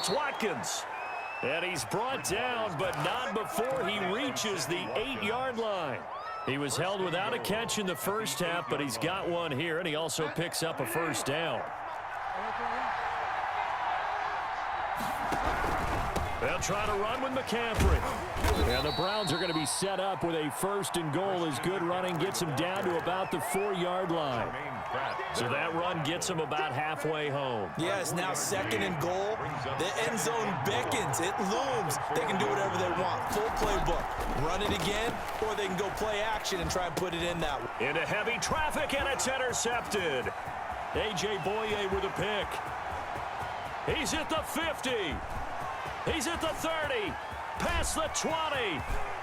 It's Watkins. And he's brought down, but not before he reaches the 8-yard line. He was held without a catch in the first half, but he's got one here, and he also picks up a first down. They'll try to run with McCaffrey. And the Browns are going to be set up with a first and goal as good running gets him down to about the 4-yard line. So that run gets him about halfway home. Yeah, it's now second and goal. The end zone beckons. It looms. They can do whatever they want. Full playbook. Run it again, or they can go play action and try and put it in that way. Into heavy traffic, and it's intercepted. A.J. Boye with a pick. He's at the 50. He's at the 30. Past the 20.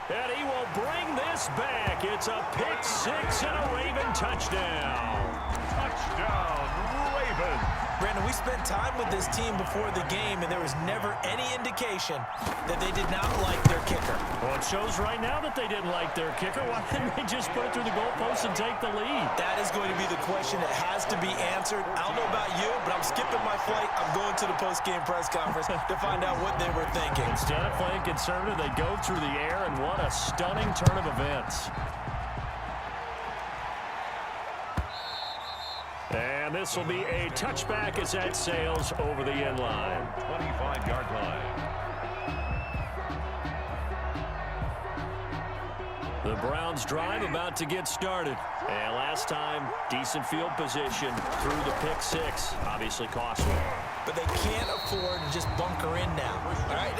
And he will bring this back. It's a pick six and a Raven touchdown. Touchdown, Raven. Brandon, we spent time with this team before the game, and there was never any indication that they did not like their kicker. Well, it shows right now that they didn't like their kicker. Why didn't they just put it through the goalpost and take the lead? That is going to be the question that has to be answered. I don't know about you, but I'm skipping my flight. I'm going to the post-game press conference to find out what they were thinking. Instead of playing conservative, they go through the air, and what a stunning turn of events. And this will be a touchback as that sails over the end line. 25-yard line. The Browns drive about to get started. And last time, decent field position through the pick six. Obviously costly. But they can't afford to just bunker in now. All right,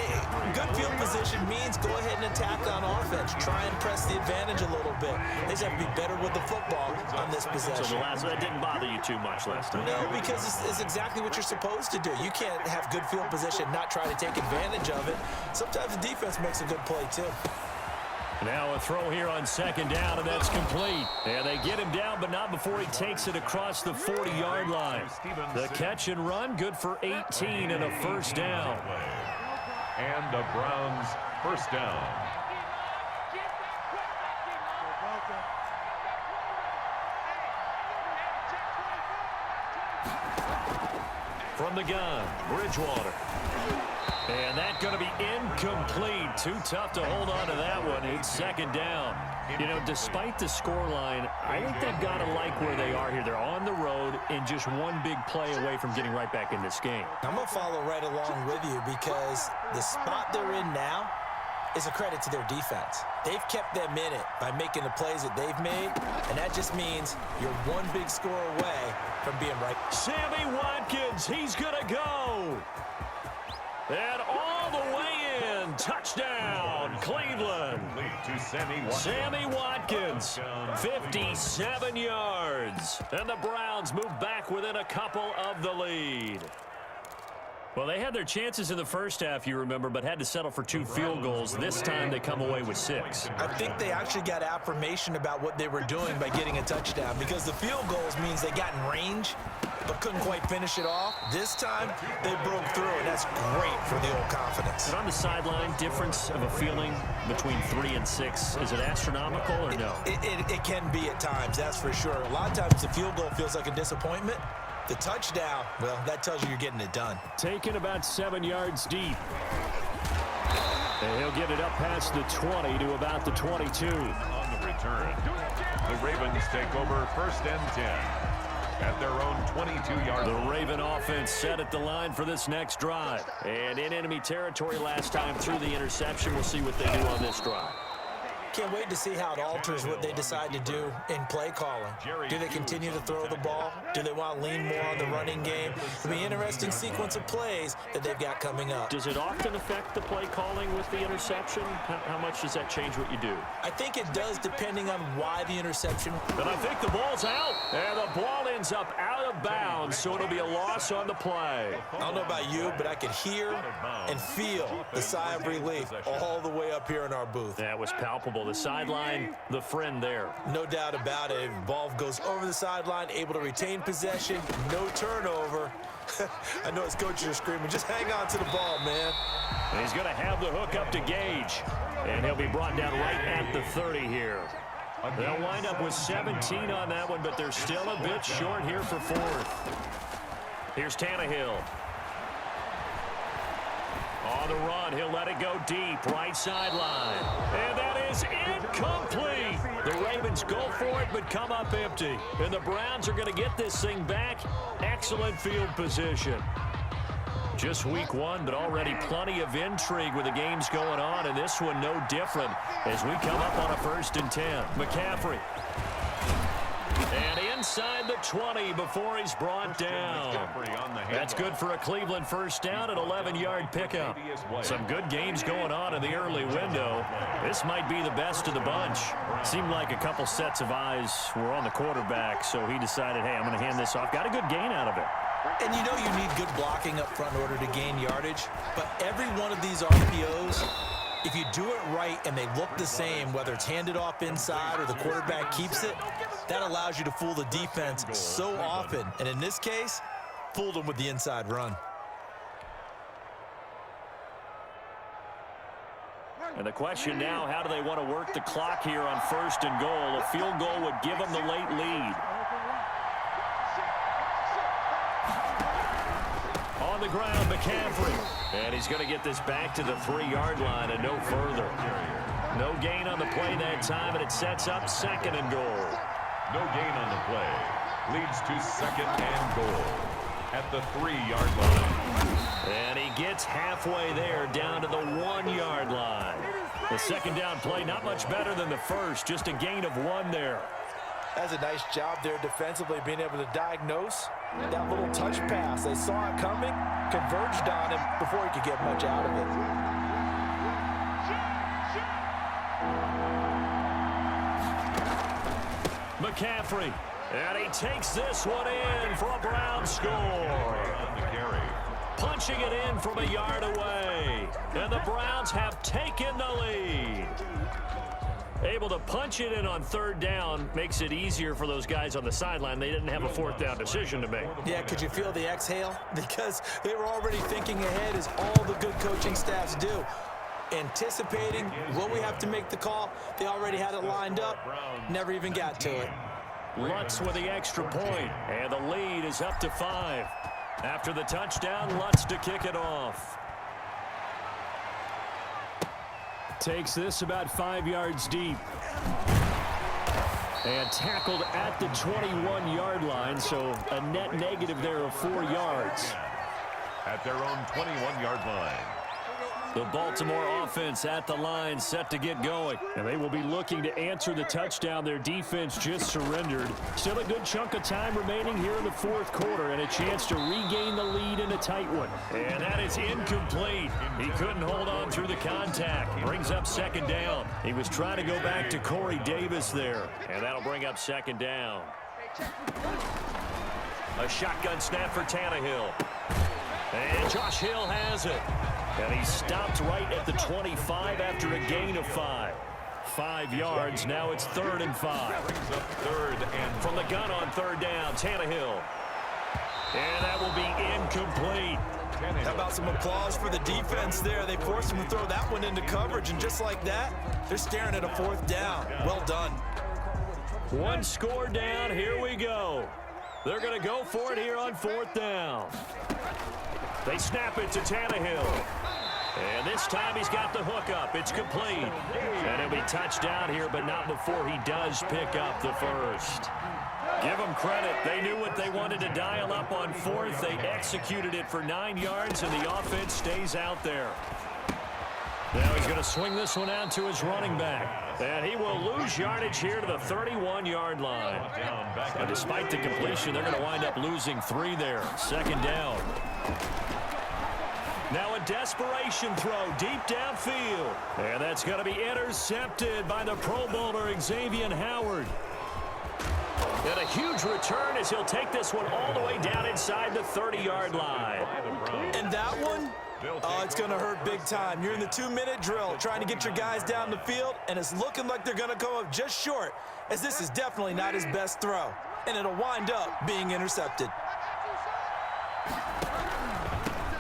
good field position means go ahead and attack on offense. Try and press the advantage a little bit. They just have to be better with the football on this possession. So that didn't bother you too much last time? No, because it's exactly what you're supposed to do. You can't have good field position, not try to take advantage of it. Sometimes the defense makes a good play, too. Now a throw here on second down, and that's complete. And they get him down, but not before he takes it across the 40-yard line. The catch and run, good for 18 and a first down. And the Browns first down. From the gun, Bridgewater. And that's going to be incomplete. Too tough to hold on to that one. It's second down. You know, despite the scoreline, I think they've got to like where they are here. They're on the road and just one big play away from getting right back in this game. I'm going to follow right along with you because the spot they're in now is a credit to their defense. They've kept them in it by making the plays that they've made, and that just means you're one big score away from being right. Sammy Watkins, he's going to go. And all the way in, touchdown, Cleveland. To Sammy Watkins, 57 yards. And the Browns move back within a couple of the lead. Well, they had their chances in the first half, you remember, but had to settle for 2 field goals. This time they come away with 6. I think they actually got affirmation about what they were doing by getting a touchdown because the field goals means they got in range but couldn't quite finish it off. This time, they broke through, and that's great for the old confidence. And on the sideline, difference of a feeling between 3 and 6, is it astronomical or no? It can be at times, that's for sure. A lot of times the field goal feels like a disappointment. The touchdown, well, that tells you you're getting it done. Taken about 7 yards deep. And he'll get it up past the 20 to about the 22. On the return, the Ravens take over first and 10. At their own 22-yard line. The Raven offense set at the line for this next drive. And in enemy territory last time through the interception. We'll see what they do on this drive. Can't wait to see how it alters what they decide to do in play calling. Do they continue to throw the ball? Do they want to lean more on the running game? It'll be an interesting sequence of plays that they've got coming up. Does it often affect the play calling with the interception? How much does that change what you do? I think it does depending on why the interception. And I think the ball's out. And the ball ends up out of bounds, so it'll be a loss on the play. I don't know about you, but I could hear and feel the sigh of relief all the way up here in our booth. That was palpable. The sideline, the friend there. No doubt about it. Ball goes over the sideline, able to retain possession, no turnover. I know his coaches are screaming, just hang on to the ball, man. And he's going to have the hook up to Gage. And he'll be brought down right at the 30 here. They'll wind up with 17 on that one, but they're still a bit short here for 4th. Here's Tannehill. On the run, he'll let it go deep, right sideline. And that is incomplete. The Ravens go for it, but come up empty. And the Browns are going to get this thing back. Excellent field position. Just week one, but already plenty of intrigue with the games going on, and this one no different as we come up on a 1st and 10. McCaffrey. And inside the 20 before he's brought down. That's good for a Cleveland first down, an 11-yard pickup. Some good games going on in the early window. This might be the best of the bunch. Seemed like a couple sets of eyes were on the quarterback, so he decided, hey, I'm going to hand this off. Got a good gain out of it. And you know you need good blocking up front in order to gain yardage, but every one of these RPOs, if you do it right and they look the same, whether it's handed off inside or the quarterback keeps it, that allows you to fool the defense so often. And in this case, fooled them with the inside run. And the question now, how do they want to work the clock here on 1st and goal? A field goal would give them the late lead. On the ground, McCaffrey. And he's going to get this back to the 3-yard line and no further. No gain on the play that time, and it sets up 2nd and goal. No gain on the play. Leads to 2nd and goal at the 3-yard line. And he gets halfway there down to the 1-yard line. The 2nd down play, not much better than the first, just a gain of 1 there. That's a nice job there defensively, being able to diagnose that little touch pass. They saw it coming, converged on him before he could get much out of it. McCaffrey, and he takes this one in for a Brown score. Punching it in from a yard away. And the Browns have taken the lead. Able to punch it in on 3rd down makes it easier for those guys on the sideline. They didn't have a 4th down decision to make. Yeah, could you feel the exhale? Because they were already thinking ahead, as all the good coaching staffs do. Anticipating, will we have to make the call? They already had it lined up, never even got to it. Lutz with the extra point, and the lead is up to 5. After the touchdown, Lutz to kick it off. Takes this about 5 yards deep. And tackled at the 21-yard line, so a net negative there of 4 yards. At their own 21-yard line. The Baltimore offense at the line, set to get going. And they will be looking to answer the touchdown their defense just surrendered. Still a good chunk of time remaining here in the 4th quarter, and a chance to regain the lead in a tight one. And that is incomplete. He couldn't hold on through the contact. Brings up 2nd down. He was trying to go back to Corey Davis there. And that'll bring up 2nd down. A shotgun snap for Tannehill. And Josh Hill has it. And he stopped right at the 25 after a gain of 5. 5 yards. Now it's 3rd and 5. Brings up 3rd and from the gun on 3rd down, Tannehill. And that will be incomplete. How about some applause for the defense there? They forced him to throw that one into coverage, and just like that, they're staring at a 4th down. Well done. 1 score down. Here we go. They're going to go for it here on 4th down. They snap it to Tannehill. And this time he's got the hook up. It's complete. And it'll be touchdown here, but not before he does pick up the first. Give them credit. They knew what they wanted to dial up on 4th. They executed it for 9 yards, and the offense stays out there. Now he's going to swing this one out to his running back. And he will lose yardage here to the 31-yard line. And despite the completion, they're going to wind up losing 3 there. 2nd down. Now a desperation throw deep downfield. And that's going to be intercepted by the Pro Bowler Xavier Howard. And a huge return as he'll take this one all the way down inside the 30-yard line. And that one, oh, it's going to hurt big time. You're in the 2-minute drill trying to get your guys down the field, and it's looking like they're going to come up just short, as this is definitely not his best throw. And it'll wind up being intercepted.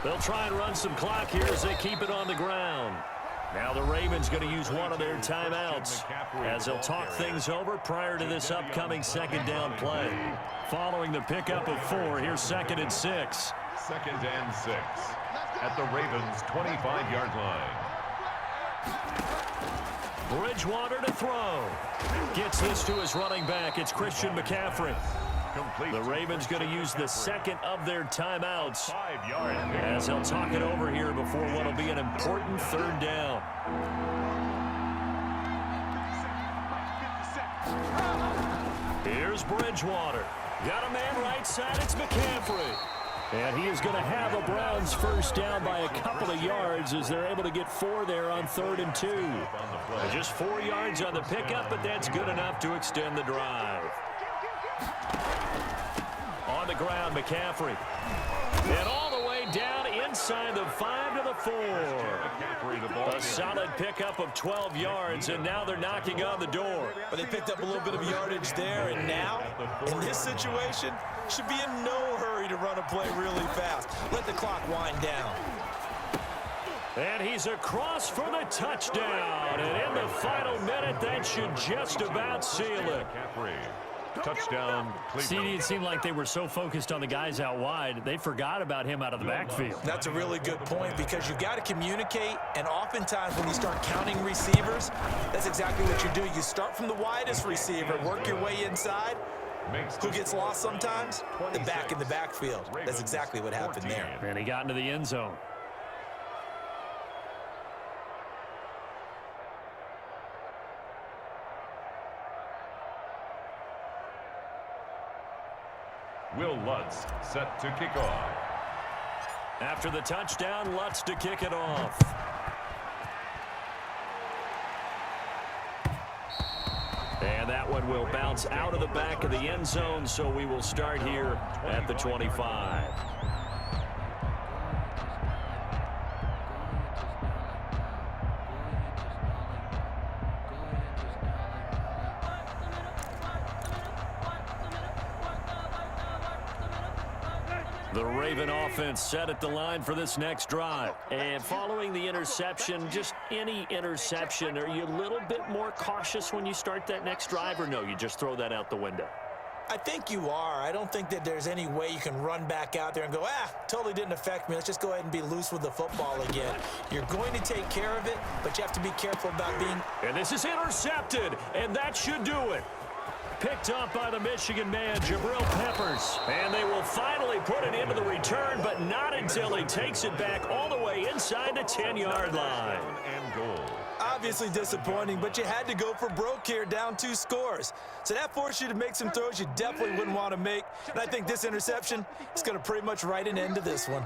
They'll try and run some clock here as they keep it on the ground. Now the Ravens going to use one of their timeouts as they'll talk things over prior to this upcoming 2nd down play. Following the pickup of 4, here's 2nd and 6. 2nd and 6. at the Ravens' 25-yard line. Bridgewater to throw. Gets this to his running back. It's Christian McCaffrey. Complete. The Ravens going to use the second of their timeouts 5-yard gain. as they'll talk it over here before what will be an important third down. Here's Bridgewater. Got a man right side. It's McCaffrey. And he is going to have a Browns first down by a couple of yards as they're able to get 4 there on 3rd and 2. Just 4 yards on the pickup, but that's good enough to extend the drive. On the ground, McCaffrey. And all the way down inside the 5 to the 4. A solid pickup of 12 yards, and now they're knocking on the door. But they picked up a little bit of yardage there, and now, in this situation, should be in no hurry to run a play really fast. Let the clock wind down. And he's across for the touchdown. And in the final minute, that should just about seal it. Touchdown, Cleveland. It seemed like they were so focused on the guys out wide, they forgot about him out of the backfield. That's a really good point because you've got to communicate, and oftentimes when you start counting receivers, that's exactly what you do. You start from the widest receiver, work your way inside. Who gets lost sometimes? The back in the backfield. That's exactly what happened there. And he got into the end zone. Will Lutz set to kick off. After the touchdown, Lutz to kick it off. And that one will bounce out of the back of the end zone, so we will start here at the 25. The Raven offense set at the line for this next drive. And following the interception, just any interception, are you a little bit more cautious when you start that next drive, or no, you just throw that out the window? I think you are. I don't think that there's any way you can run back out there and go, totally didn't affect me. Let's just go ahead and be loose with the football again. You're going to take care of it, but you have to be careful about being... And this is intercepted, and that should do it. Picked up by the Michigan man, Jabril Peppers. And they will finally put it into the return, but not until he takes it back all the way inside the 10-yard line. And goal. Obviously disappointing, but you had to go for broke here, down 2 scores. So that forced you to make some throws you definitely wouldn't want to make. And I think this interception is going to pretty much write an end to this one.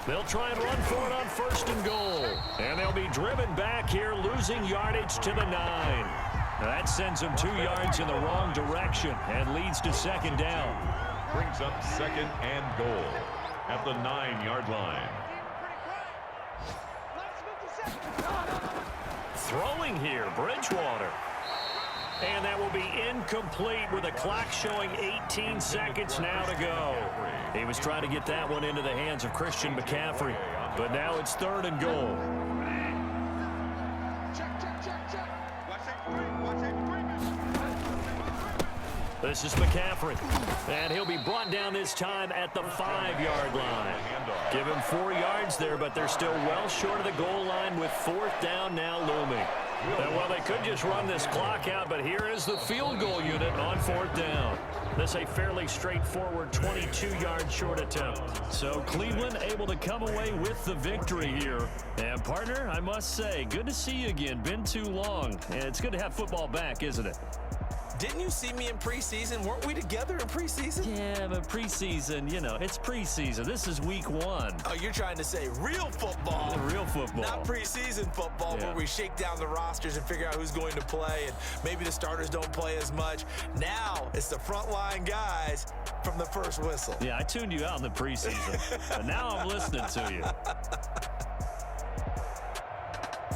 They'll try and run for it on 1st and goal. And they'll be driven back here, losing yardage to the 9. Now that sends them 2 yards in the wrong direction and leads to 2nd down. Brings up 2nd and goal at the 9-yard line. Throwing here, Bridgewater. And that will be incomplete with a clock showing 18 seconds now to go. He was trying to get that one into the hands of Christian McCaffrey, but now it's 3rd and goal. This is McCaffrey, and he'll be brought down this time at the 5-yard line. Give him 4 yards there, but they're still well short of the goal line with 4th down now looming. And well, they could just run this clock out, but here is the field goal unit on 4th down. This a fairly straightforward 22-yard short attempt. So Cleveland able to come away with the victory here. And partner, I must say, good to see you again. Been too long. And it's good to have football back, isn't it? Didn't you see me in preseason? Weren't we together in preseason? Yeah, but preseason, you know, it's preseason. This is week 1. Oh, you're trying to say real football. The real football. Not preseason football where we shake down the rosters and figure out who's going to play, and maybe the starters don't play as much. Now it's the frontline guys from the first whistle. Yeah, I tuned you out in the preseason, but now I'm listening to you.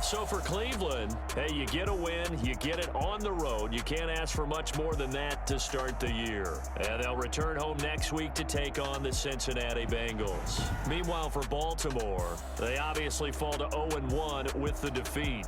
So for Cleveland, hey, you get a win, you get it on the road. You can't ask for much more than that to start the year. And they'll return home next week to take on the Cincinnati Bengals. Meanwhile, for Baltimore, they obviously fall to 0-1 with the defeat.